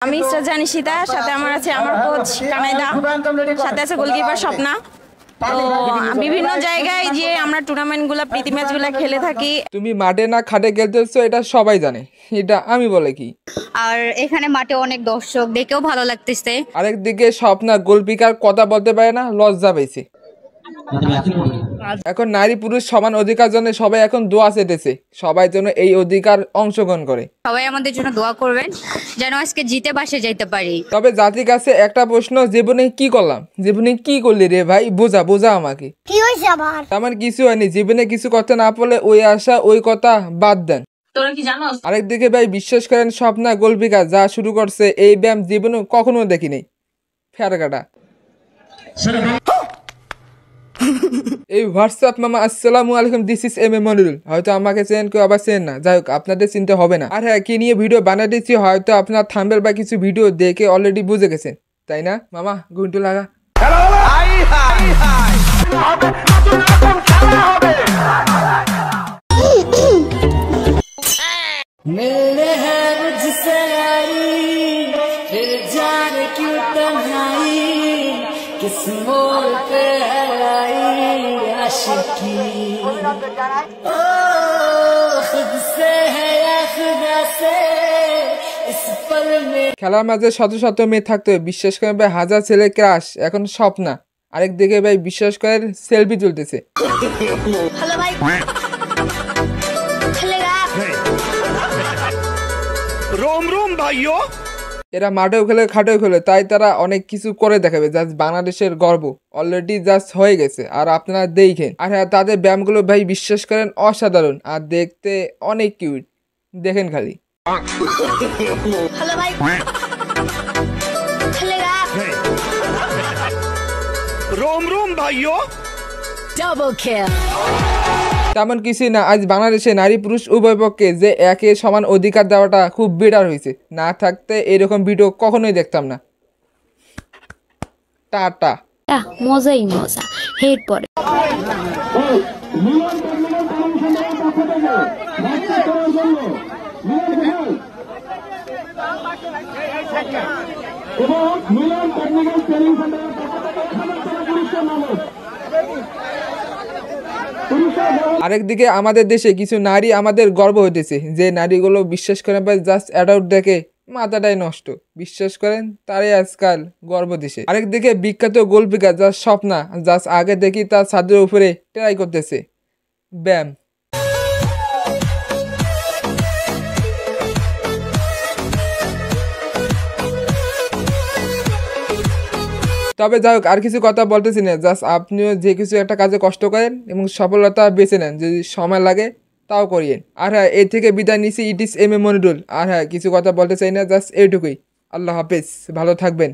আমি ইসরাত নিশিতা, সাথে আমার আছে আমার কোচ কানাইদা, সাথে আছে গোলকিপার স্বপ্না। তো বিভিন্ন জায়গায় যে আমরা টুর্নামেন্টগুলো প্রীতি ম্যাচগুলো খেলে থাকি। তুমি মাঠে না খাটে খেলতেছো এটা সবাই জানে, এটা আমি বলে কি। আর এখানে মাঠে অনেক দর্শক, দেখেও ভালো লাগতেছে। আরেকদিকে স্বপ্না গোলকিপার কথা বলতে পারে না, লজ্জা পেয়েছে। এখন নারী পুরুষ সমান অধিকার জন্য সবাই এখন দোয়া চেতেছে, সবাই যেন এই অধিকার অংশগ্রহণ করে। সবাই আমাদের জন্য দোয়া করবেন যেন আজকে জিতে বাসে যাইতে পারি। তবে জাতির কাছে একটা প্রশ্ন, জীবনে কি করলাম, জীবনে কি করলি রে ভাই, বোঝা বোঝা আমাকে। কি হইছে আবার? আমার কিছু হয়নি, জীবনে কিছু করতে না পারলে ওই আশা ওই কথা বাদ দেন। তোরা কি জানোস? আরেকদিকে ভাই বিশ্বাস করেন স্বপ্না গোলকিপার যা শুরু করছে এই ব্যায়াম জীবনে কখনো দেখিনি। ফেরকাটা এই হোয়াটসঅ্যাপ মামা আসসালামু আলাইকুম, this is M A Monirul. হয়তো আমাকে চেন কেউ আবার চেন না, যাই হোক আপনাদের চিনতে হবে না। আর হ্যাঁ, কি নিয়ে ভিডিও বানাতেছি হয়তো আপনার থাম্বনেল বা কিছু ভিডিও দেখে অলরেডি বুঝে গেছেন, তাই না মামা? ঘুন্টু লাগা। খেলার মাঝে শত শত মেয়ে থাকতো, বিশ্বাস করেন ভাই হাজার ছেলে ক্রাশ, এখন স্বপ্না। আরেকদিকে ভাই বিশ্বাস করেন সেলফি তুলতেছে। এরা মাঠেও খেলে খাটেও খেলে, তাই তারা অনেক কিছু করে দেখাবে, জাস্ট বাংলাদেশের গর্ব অলরেডি জাস্ট হয়ে গেছে। আর আপনারা দেখেন, আর হ্যাঁ তাদের ব্যায়ামগুলো ভাই বিশ্বাস করেন অসাধারণ আর দেখতে অনেক কিউট, দেখেন খালি। তেমন কিছুই না, আজ বাংলাদেশে নারী পুরুষ উভয় পক্ষে যে একে সমান অধিকার দেওয়াটা খুব বেটার হয়েছে, না থাকতে এরকম ভিডিও কখনোই দেখতাম না। টাটা। মজাই মজা হেড পরে। আরেকদিকে আমাদের দেশে কিছু নারী আমাদের গর্ব হইতেছে, যে নারীগুলো বিশ্বাস করেন ভাই জাস্ট অ্যাডাল্ট দেখে মাথাটাই নষ্ট, বিশ্বাস করেন তারাই আজকাল গর্ব দেশে। আরেকদিকে বিখ্যাত গোলকিপার যার স্বপ্না, জাস্ট আগে দেখি তার ছাদের উপরে ট্রাই করতেছে ব্যায়াম। তবে যাই হোক আর কিছু কথা বলতেছি না, জাস্ট আপনিও যে কিছু একটা কাজে কষ্ট করেন এবং সফলতা বেছে নেন, যদি সময় লাগে তাও করিয়েন। আর হ্যাঁ, এর থেকে বিদায় নিছি, ইট ইস এম এ মনিরুল। আর হ্যাঁ, কিছু কথা বলতে চাই না, জাস্ট এইটুকুই। আল্লাহ হাফেজ, ভালো থাকবেন।